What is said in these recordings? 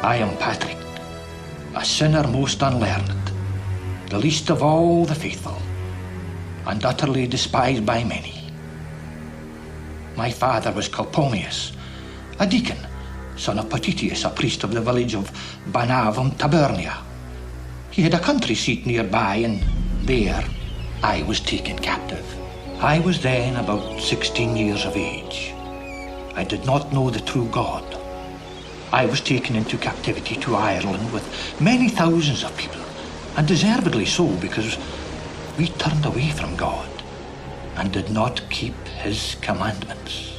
I am Patrick, a sinner most unlearned, the least of all the faithful, and utterly despised by many. My father was Calpomius, a deacon, son of Potitius, a priest of the village of Banavum, Tabernia. He had a country seat nearby, and there I was taken captive. I was then about 16 years of age. I did not know the true God. I was taken into captivity to Ireland with many thousands of people, and deservedly so, because we turned away from God and did not keep His commandments.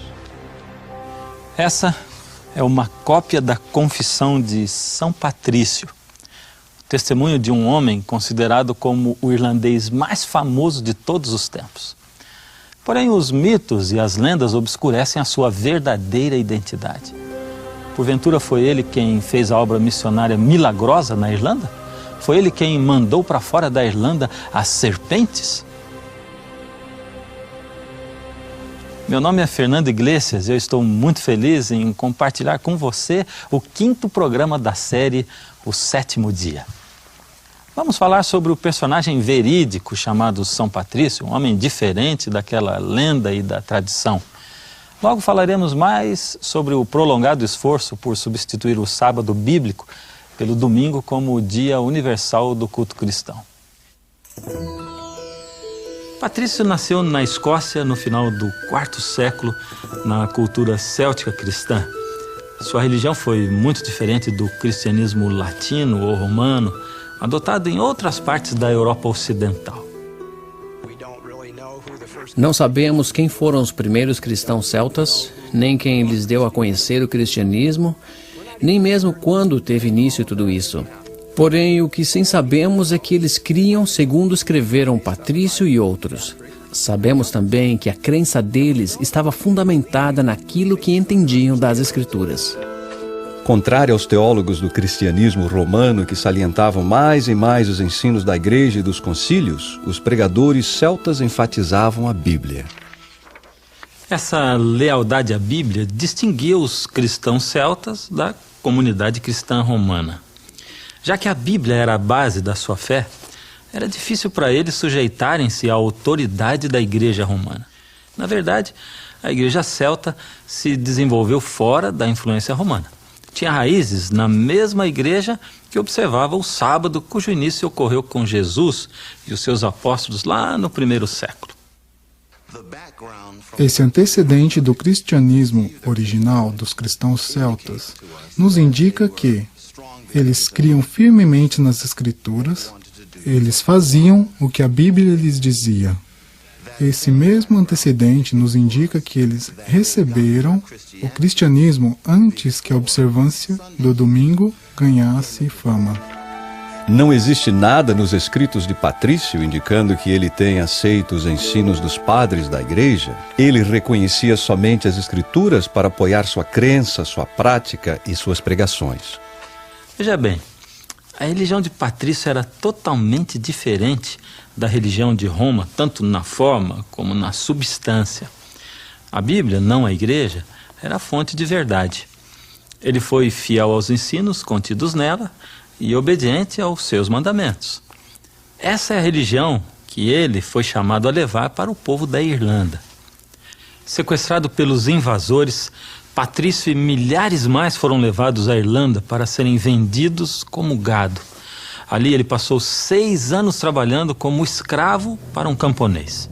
Essa é uma cópia da Confissão de São Patrício, testemunho de um homem considerado como o irlandês mais famoso de todos os tempos. Porém, os mitos e as lendas obscurecem a sua verdadeira identidade. Porventura foi ele quem fez a obra missionária milagrosa na Irlanda? Foi ele quem mandou para fora da Irlanda as serpentes? Meu nome é Fernando Iglesias e eu estou muito feliz em compartilhar com você o 5º programa da série O Sétimo Dia. Vamos falar sobre o personagem verídico chamado São Patrício, um homem diferente daquela lenda e da tradição. Logo falaremos mais sobre o prolongado esforço por substituir o sábado bíblico pelo domingo como o dia universal do culto cristão. Patrício nasceu na Escócia no final do 4º século, na cultura céltica cristã. Sua religião foi muito diferente do cristianismo latino ou romano, adotado em outras partes da Europa Ocidental. Não sabemos quem foram os primeiros cristãos celtas, nem quem lhes deu a conhecer o cristianismo, nem mesmo quando teve início tudo isso. Porém, o que sim sabemos é que eles criam segundo escreveram Patrício e outros. Sabemos também que a crença deles estava fundamentada naquilo que entendiam das Escrituras. Contrário aos teólogos do cristianismo romano que salientavam mais e mais os ensinos da igreja e dos concílios, os pregadores celtas enfatizavam a Bíblia. Essa lealdade à Bíblia distinguia os cristãos celtas da comunidade cristã romana. Já que a Bíblia era a base da sua fé, era difícil para eles sujeitarem-se à autoridade da igreja romana. Na verdade, a igreja celta se desenvolveu fora da influência romana. Tinha raízes na mesma igreja que observava o sábado, cujo início ocorreu com Jesus e os seus apóstolos lá no 1º século. Esse antecedente do cristianismo original dos cristãos celtas nos indica que eles criam firmemente nas Escrituras, eles faziam o que a Bíblia lhes dizia. Esse mesmo antecedente nos indica que eles receberam o cristianismo antes que a observância do domingo ganhasse fama. Não existe nada nos escritos de Patrício indicando que ele tenha aceito os ensinos dos padres da igreja. Ele reconhecia somente as Escrituras para apoiar sua crença, sua prática e suas pregações. Veja bem, a religião de Patrício era totalmente diferente da religião de Roma, tanto na forma como na substância. A Bíblia, não a igreja, era a fonte de verdade. Ele foi fiel aos ensinos contidos nela e obediente aos seus mandamentos. Essa é a religião que ele foi chamado a levar para o povo da Irlanda. Sequestrado pelos invasores, Patrício e milhares mais foram levados à Irlanda para serem vendidos como gado. Ali ele passou 6 anos trabalhando como escravo para um camponês.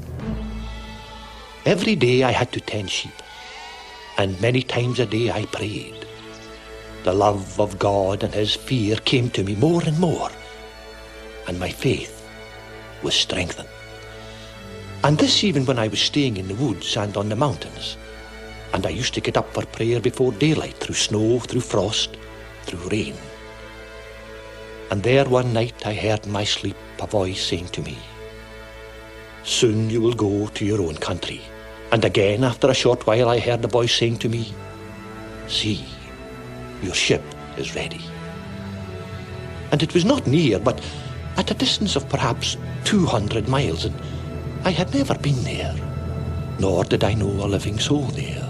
Every day I had to tend sheep, and many times a day I prayed. The love of God and His fear came to me more and more, and my faith was strengthened. And this even when I was staying in the woods and on the mountains. And I used to get up for prayer before daylight, through snow, through frost, through rain. And there one night I heard in my sleep a voice saying to me, "Soon you will go to your own country." And again after a short while I heard the voice saying to me, "See, your ship is ready." And it was not near, but at a distance of perhaps 200 miles, and I had never been there, nor did I know a living soul there.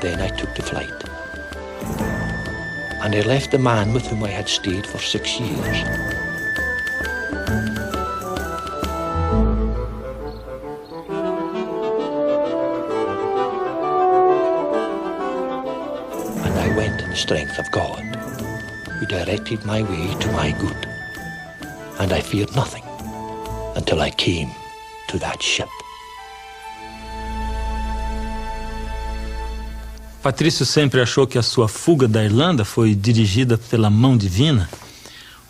Then I took to flight. and I left the man with whom I had stayed for 6 years. And I went in the strength of God, who directed my way to my good, and I feared nothing until I came to that ship. Patrício sempre achou que a sua fuga da Irlanda foi dirigida pela mão divina.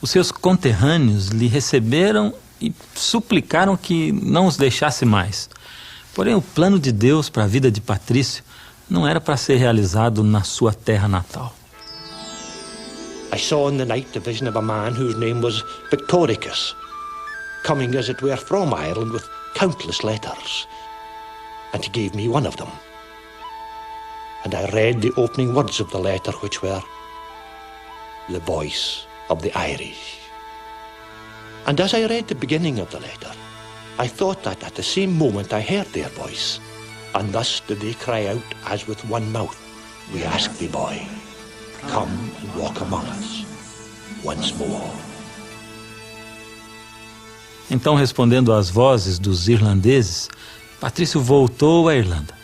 Os seus conterrâneos lhe receberam e suplicaram que não os deixasse mais. Porém, o plano de Deus para a vida de Patrício não era para ser realizado na sua terra natal. I saw in the night the vision of a man whose name was Victoricus, coming as it were from Ireland with countless letters, and he gave me one of them. And I read the opening words of the letter, which were, "The voice of the Irish." And as I read the beginning of the letter, I thought that at the same moment I heard their voice, and thus did they cry out as with one mouth, "We ask thee, boy, come and walk among us once more." Então, respondendo às vozes dos irlandeses, Patrício voltou à Irlanda.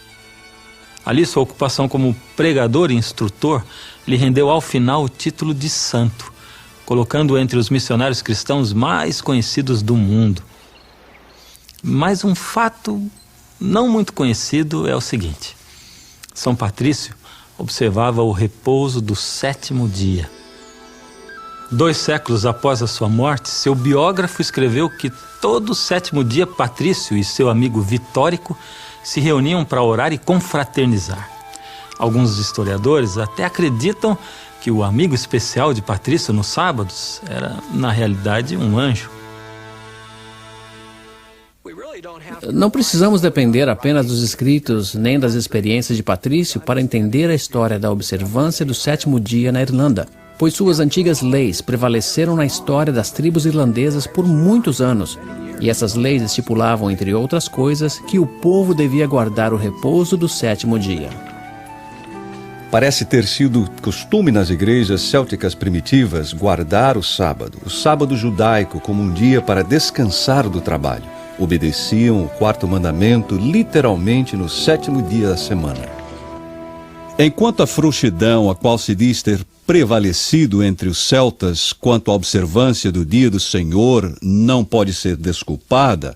Ali, sua ocupação como pregador e instrutor lhe rendeu ao final o título de santo, colocando-o entre os missionários cristãos mais conhecidos do mundo. Mas um fato não muito conhecido é o seguinte: São Patrício observava o repouso do 7º dia. 2 séculos após a sua morte, seu biógrafo escreveu que todo o 7º dia Patrício e seu amigo Vitórico se reuniam para orar e confraternizar. Alguns historiadores até acreditam que o amigo especial de Patrício nos sábados era, na realidade, um anjo. Não precisamos depender apenas dos escritos nem das experiências de Patrício para entender a história da observância do 7º dia na Irlanda, pois suas antigas leis prevaleceram na história das tribos irlandesas por muitos anos, e essas leis estipulavam, entre outras coisas, que o povo devia guardar o repouso do 7º dia. Parece ter sido costume nas igrejas célticas primitivas guardar o sábado judaico, como um dia para descansar do trabalho. Obedeciam o 4º mandamento literalmente no 7º dia da semana. Enquanto a frouxidão a qual se diz ter prevalecido entre os celtas quanto à observância do dia do Senhor não pode ser desculpada,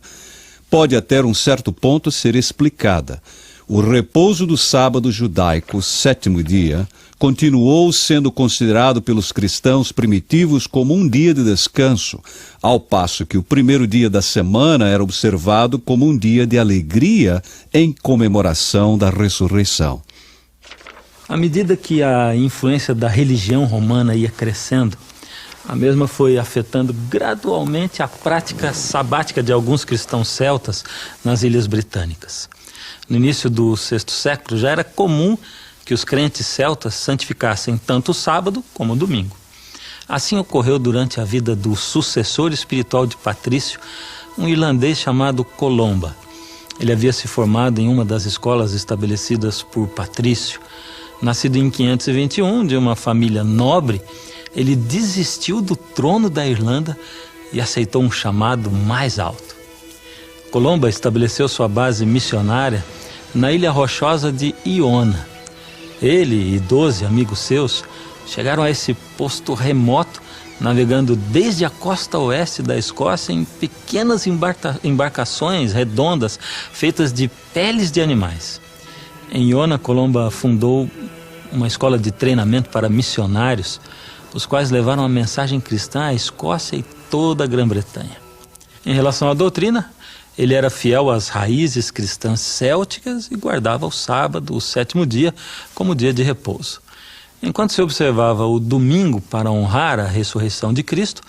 pode até um certo ponto ser explicada. O repouso do sábado judaico, 7º dia, continuou sendo considerado pelos cristãos primitivos como um dia de descanso, ao passo que o 1º dia da semana era observado como um dia de alegria em comemoração da ressurreição. À medida que a influência da religião romana ia crescendo, a mesma foi afetando gradualmente a prática sabática de alguns cristãos celtas nas Ilhas Britânicas. No início do 6º século já era comum que os crentes celtas santificassem tanto o sábado como o domingo. Assim ocorreu durante a vida do sucessor espiritual de Patrício, um irlandês chamado Colomba. Ele havia se formado em uma das escolas estabelecidas por Patrício. Nascido em 521, de uma família nobre, ele desistiu do trono da Irlanda e aceitou um chamado mais alto. Colomba estabeleceu sua base missionária na ilha rochosa de Iona. Ele e 12 amigos seus chegaram a esse posto remoto, navegando desde a costa oeste da Escócia em pequenas embarcações redondas feitas de peles de animais. Em Iona, Colomba fundou uma escola de treinamento para missionários, os quais levaram a mensagem cristã à Escócia e toda a Grã-Bretanha. Em relação à doutrina, ele era fiel às raízes cristãs célticas e guardava o sábado, o 7º dia, como dia de repouso. Enquanto se observava o domingo para honrar a ressurreição de Cristo,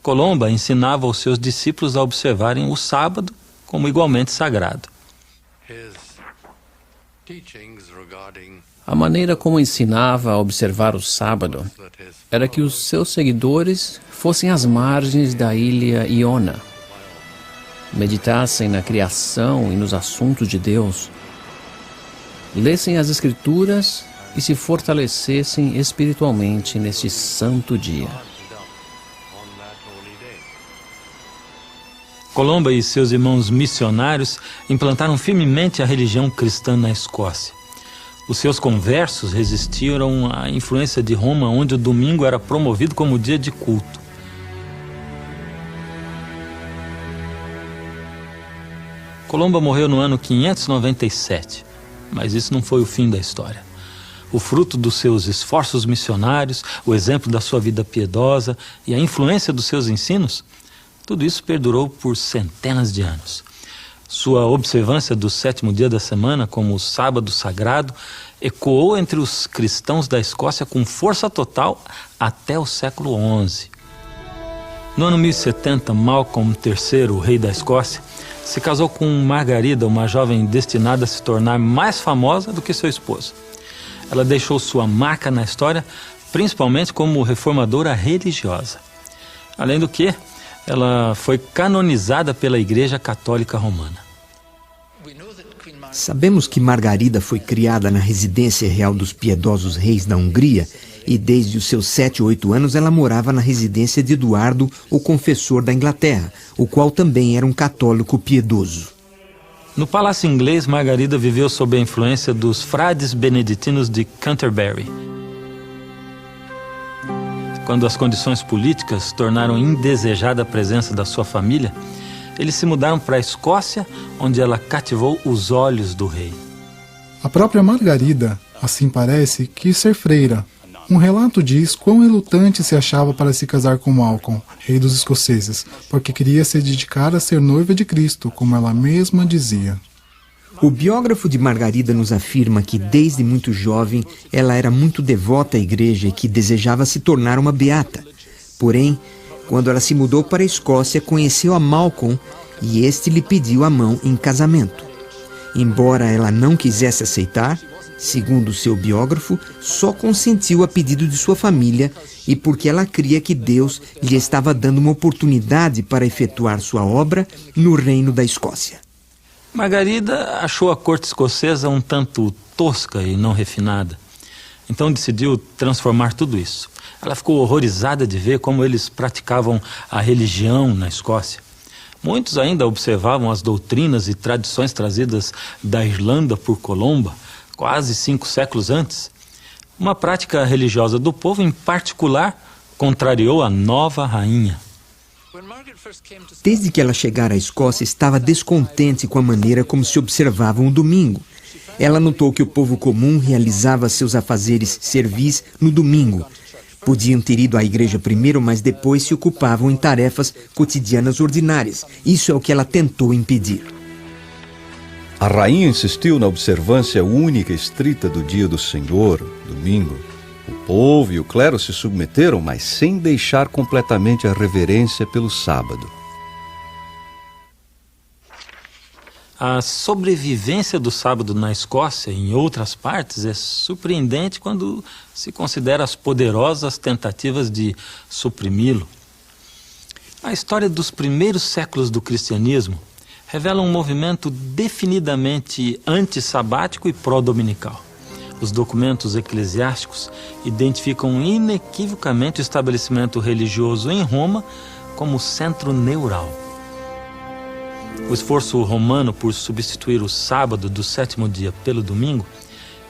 Colomba ensinava aos seus discípulos a observarem o sábado como igualmente sagrado. A maneira como ensinava a observar o sábado era que os seus seguidores fossem às margens da ilha Iona, meditassem na criação e nos assuntos de Deus, lessem as Escrituras e se fortalecessem espiritualmente neste santo dia. Colomba e seus irmãos missionários implantaram firmemente a religião cristã na Escócia. Os seus conversos resistiram à influência de Roma, onde o domingo era promovido como dia de culto. Colomba morreu no ano 597, mas isso não foi o fim da história. O fruto dos seus esforços missionários, o exemplo da sua vida piedosa e a influência dos seus ensinos, tudo isso perdurou por centenas de anos. Sua observância do 7º dia da semana, como o sábado sagrado, ecoou entre os cristãos da Escócia com força total até o século XI. No ano 1070, Malcolm III, o rei da Escócia, se casou com Margarida, uma jovem destinada a se tornar mais famosa do que seu esposo. Ela deixou sua marca na história, principalmente como reformadora religiosa. Além do que, ela foi canonizada pela Igreja Católica Romana. Sabemos que Margarida foi criada na residência real dos piedosos reis da Hungria e desde os seus 7 ou 8 anos ela morava na residência de Eduardo, o confessor da Inglaterra, o qual também era um católico piedoso. No Palácio Inglês, Margarida viveu sob a influência dos frades beneditinos de Canterbury. Quando as condições políticas tornaram indesejada a presença da sua família, eles se mudaram para a Escócia, onde ela cativou os olhos do rei. A própria Margarida, assim parece, quis ser freira. Um relato diz quão relutante se achava para se casar com Malcolm, rei dos escoceses, porque queria se dedicar a ser noiva de Cristo, como ela mesma dizia. O biógrafo de Margarida nos afirma que desde muito jovem ela era muito devota à igreja e que desejava se tornar uma beata. Porém, quando ela se mudou para a Escócia, conheceu a Malcolm e este lhe pediu a mão em casamento. Embora ela não quisesse aceitar, segundo seu biógrafo, só consentiu a pedido de sua família e porque ela cria que Deus lhe estava dando uma oportunidade para efetuar sua obra no reino da Escócia. Margarida achou a corte escocesa um tanto tosca e não refinada. Então decidiu transformar tudo isso. Ela ficou horrorizada de ver como eles praticavam a religião na Escócia. Muitos ainda observavam as doutrinas e tradições trazidas da Irlanda por Colomba, quase 5 séculos antes. Uma prática religiosa do povo, em particular, contrariou a nova rainha. Desde que ela chegara à Escócia, estava descontente com a maneira como se observavam o domingo. Ela notou que o povo comum realizava seus afazeres servis no domingo. Podiam ter ido à igreja primeiro, mas depois se ocupavam em tarefas cotidianas ordinárias. Isso é o que ela tentou impedir. A rainha insistiu na observância única e estrita do dia do Senhor, domingo. O povo e o clero se submeteram, mas sem deixar completamente a reverência pelo sábado. A sobrevivência do sábado na Escócia e em outras partes é surpreendente quando se considera as poderosas tentativas de suprimi-lo. A história dos primeiros séculos do cristianismo revela um movimento definidamente antissabático e pró-dominical. Os documentos eclesiásticos identificam inequivocamente o estabelecimento religioso em Roma como centro neural. O esforço romano por substituir o sábado do 7º dia pelo domingo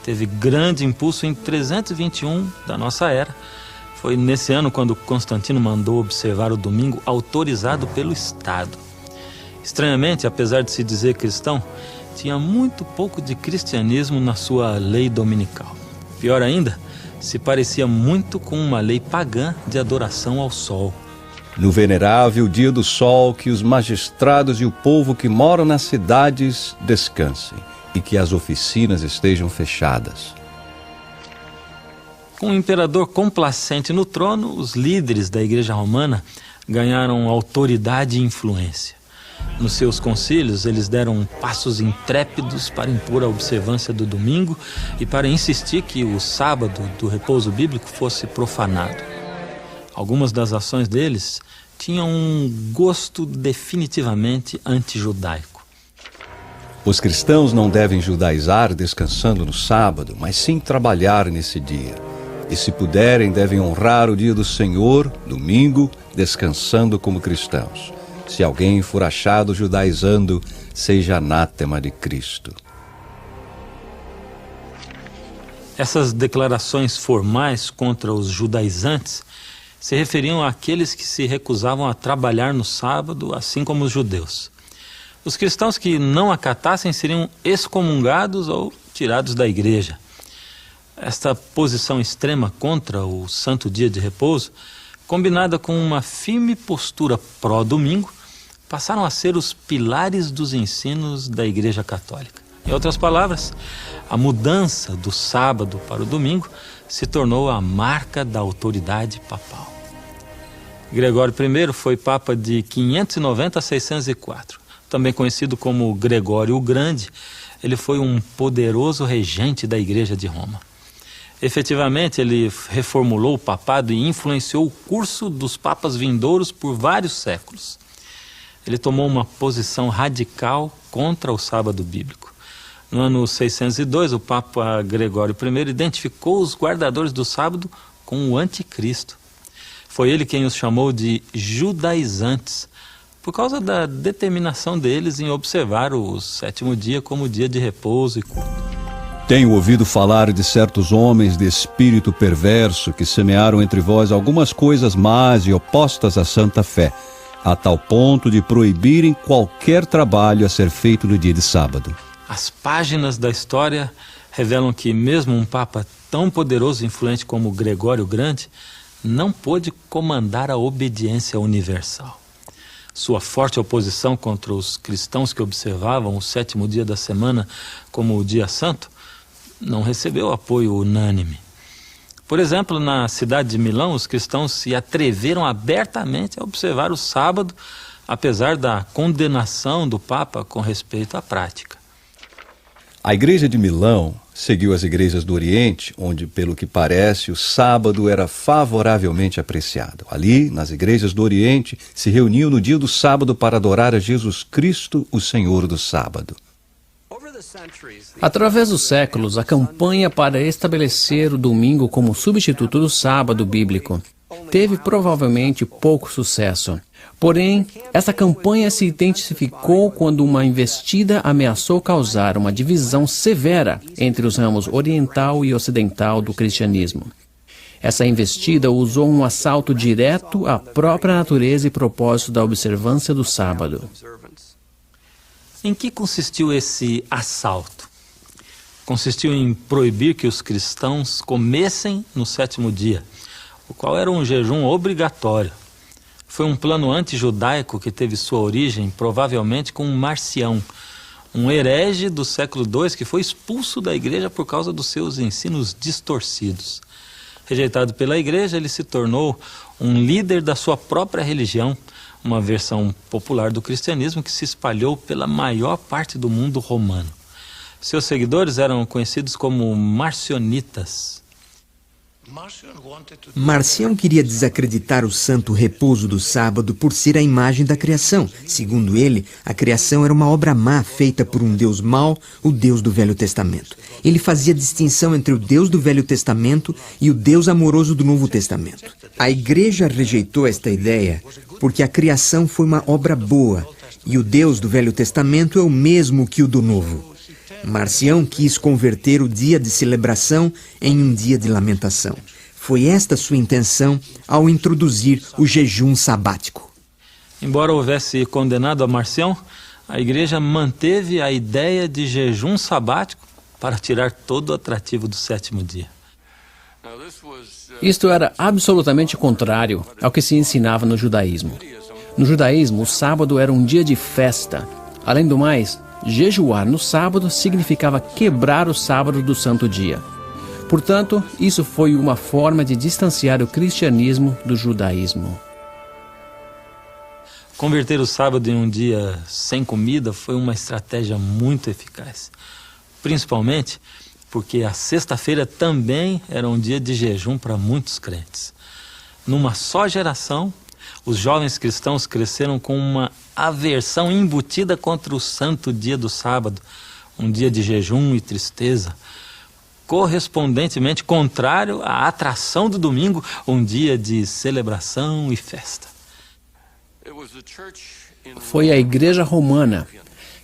teve grande impulso em 321 da nossa era. Foi nesse ano quando Constantino mandou observar o domingo autorizado pelo Estado. Estranhamente, apesar de se dizer cristão, tinha muito pouco de cristianismo na sua lei dominical. Pior ainda, se parecia muito com uma lei pagã de adoração ao sol. No venerável dia do sol, que os magistrados e o povo que moram nas cidades descansem e que as oficinas estejam fechadas. Com o imperador complacente no trono, os líderes da Igreja Romana ganharam autoridade e influência. Nos seus concílios, eles deram passos intrépidos para impor a observância do domingo e para insistir que o sábado do repouso bíblico fosse profanado. Algumas das ações deles tinham um gosto definitivamente antijudaico. Os cristãos não devem judaizar descansando no sábado, mas sim trabalhar nesse dia. E se puderem, devem honrar o dia do Senhor, domingo, descansando como cristãos. Se alguém for achado judaizando, seja anátema de Cristo. Essas declarações formais contra os judaizantes se referiam àqueles que se recusavam a trabalhar no sábado, assim como os judeus. Os cristãos que não acatassem seriam excomungados ou tirados da igreja. Esta posição extrema contra o santo dia de repouso, combinada com uma firme postura pró-domingo, passaram a ser os pilares dos ensinos da Igreja Católica. Em outras palavras, a mudança do sábado para o domingo se tornou a marca da autoridade papal. Gregório I foi papa de 590 a 604. Também conhecido como Gregório o Grande, ele foi um poderoso regente da Igreja de Roma. Efetivamente, ele reformulou o papado e influenciou o curso dos papas vindouros por vários séculos. Ele tomou uma posição radical contra o sábado bíblico. No ano 602, o Papa Gregório I identificou os guardadores do sábado com o anticristo. Foi ele quem os chamou de judaizantes, por causa da determinação deles em observar o sétimo dia como dia de repouso e culto. Tenho ouvido falar de certos homens de espírito perverso que semearam entre vós algumas coisas más e opostas à santa fé, a tal ponto de proibirem qualquer trabalho a ser feito no dia de sábado. As páginas da história revelam que mesmo um papa tão poderoso e influente como Gregório o Grande não pôde comandar a obediência universal. Sua forte oposição contra os cristãos que observavam o sétimo dia da semana como o dia santo não recebeu apoio unânime. Por exemplo, na cidade de Milão, os cristãos se atreveram abertamente a observar o sábado, apesar da condenação do Papa com respeito à prática. A igreja de Milão seguiu as igrejas do Oriente, onde, pelo que parece, o sábado era favoravelmente apreciado. Ali, nas igrejas do Oriente, se reuniam no dia do sábado para adorar a Jesus Cristo, o Senhor do sábado. Através dos séculos, a campanha para estabelecer o domingo como substituto do sábado bíblico teve provavelmente pouco sucesso. Porém, essa campanha se intensificou quando uma investida ameaçou causar uma divisão severa entre os ramos oriental e ocidental do cristianismo. Essa investida usou um assalto direto à própria natureza e propósito da observância do sábado. Em que consistiu esse assalto? Consistiu em proibir que os cristãos comessem no sétimo dia, o qual era um jejum obrigatório. Foi um plano antijudaico que teve sua origem provavelmente com Marcião, um herege do século II que foi expulso da igreja por causa dos seus ensinos distorcidos. Rejeitado pela igreja, ele se tornou um líder da sua própria religião, uma versão popular do cristianismo que se espalhou pela maior parte do mundo romano. Seus seguidores eram conhecidos como marcionitas. Marcião queria desacreditar o santo repouso do sábado por ser a imagem da criação. Segundo ele, a criação era uma obra má feita por um Deus mau, o Deus do Velho Testamento. Ele fazia distinção entre o Deus do Velho Testamento e o Deus amoroso do Novo Testamento. A igreja rejeitou esta ideia porque a criação foi uma obra boa e o Deus do Velho Testamento é o mesmo que o do Novo. Marcião quis converter o dia de celebração em um dia de lamentação. Foi esta sua intenção ao introduzir o jejum sabático. Embora houvesse condenado a Marcião, a igreja manteve a ideia de jejum sabático para tirar todo o atrativo do sétimo dia. Isto era absolutamente contrário ao que se ensinava no judaísmo. No judaísmo, o sábado era um dia de festa. Além do mais, jejuar no sábado significava quebrar o sábado do santo dia. Portanto, isso foi uma forma de distanciar o cristianismo do judaísmo. Converter o sábado em um dia sem comida foi uma estratégia muito eficaz. Principalmente porque a sexta-feira também era um dia de jejum para muitos crentes. Numa só geração, os jovens cristãos cresceram com uma aversão embutida contra o santo dia do sábado, um dia de jejum e tristeza, correspondentemente contrário à atração do domingo, um dia de celebração e festa. Foi a Igreja Romana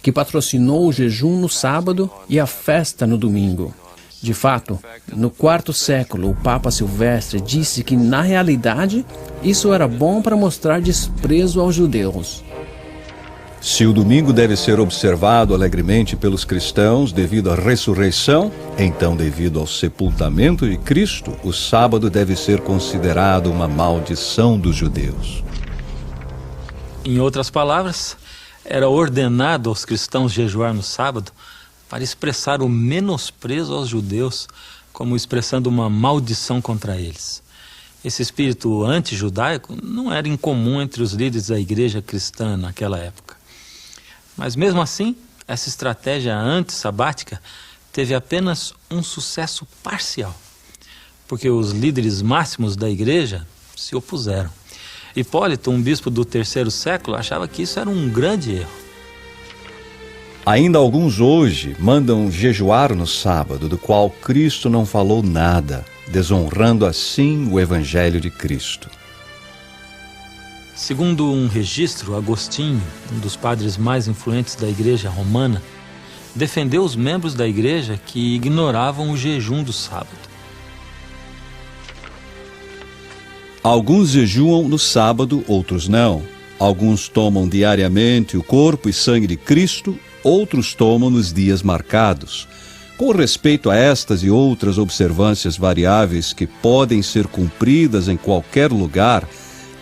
que patrocinou o jejum no sábado e a festa no domingo. De fato, no IV século, o Papa Silvestre disse que, na realidade, isso era bom para mostrar desprezo aos judeus. Se o domingo deve ser observado alegremente pelos cristãos devido à ressurreição, então, devido ao sepultamento de Cristo, o sábado deve ser considerado uma maldição dos judeus. Em outras palavras, era ordenado aos cristãos jejuar no sábado para expressar o menosprezo aos judeus, como expressando uma maldição contra eles. Esse espírito anti-judaico não era incomum entre os líderes da igreja cristã naquela época. Mas mesmo assim, essa estratégia anti-sabática teve apenas um sucesso parcial, porque os líderes máximos da igreja se opuseram. Hipólito, um bispo do III século, achava que isso era um grande erro. Ainda alguns hoje mandam jejuar no sábado, do qual Cristo não falou nada, desonrando assim o Evangelho de Cristo. Segundo um registro, Agostinho, um dos padres mais influentes da igreja romana, defendeu os membros da igreja que ignoravam o jejum do sábado. Alguns jejuam no sábado, outros não. Alguns tomam diariamente o corpo e sangue de Cristo, outros tomam nos dias marcados. Com respeito a estas e outras observâncias variáveis que podem ser cumpridas em qualquer lugar,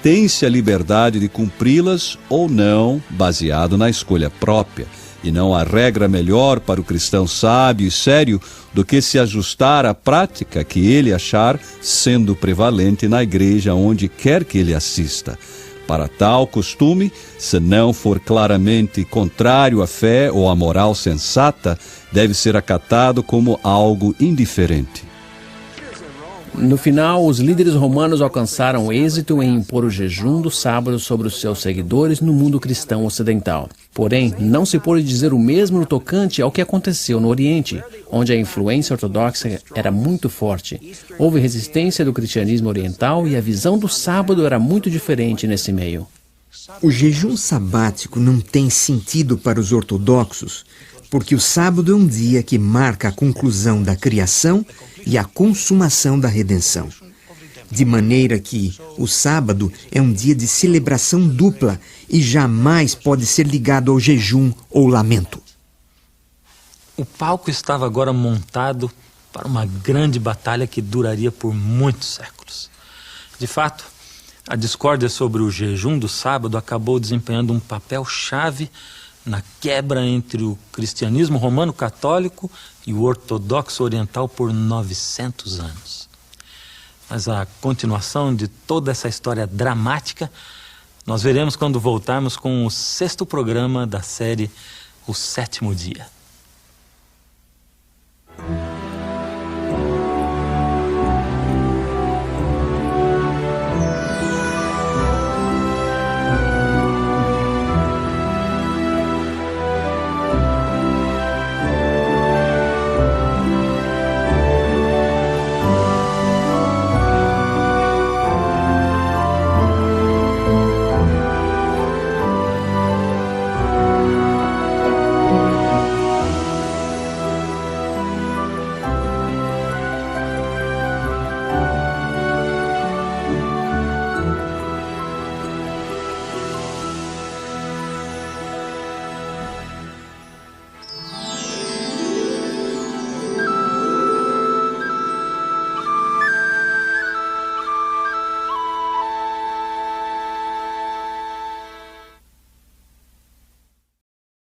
tem-se a liberdade de cumpri-las ou não, baseado na escolha própria. E não há regra melhor para o cristão sábio e sério do que se ajustar à prática que ele achar sendo prevalente na igreja onde quer que ele assista. Para tal costume, se não for claramente contrário à fé ou à moral sensata, deve ser acatado como algo indiferente. No final, os líderes romanos alcançaram êxito em impor o jejum do sábado sobre os seus seguidores no mundo cristão ocidental. Porém, não se pode dizer o mesmo no tocante ao que aconteceu no Oriente, onde a influência ortodoxa era muito forte. Houve resistência do cristianismo oriental e a visão do sábado era muito diferente nesse meio. O jejum sabático não tem sentido para os ortodoxos, porque o sábado é um dia que marca a conclusão da criação e a consumação da redenção. De maneira que o sábado é um dia de celebração dupla e jamais pode ser ligado ao jejum ou lamento. O palco estava agora montado para uma grande batalha que duraria por muitos séculos. De fato, a discórdia sobre o jejum do sábado acabou desempenhando um papel-chave na quebra entre o cristianismo romano católico e o ortodoxo oriental por 900 anos. Mas a continuação de toda essa história dramática nós veremos quando voltarmos com o 6º programa da série O Sétimo Dia.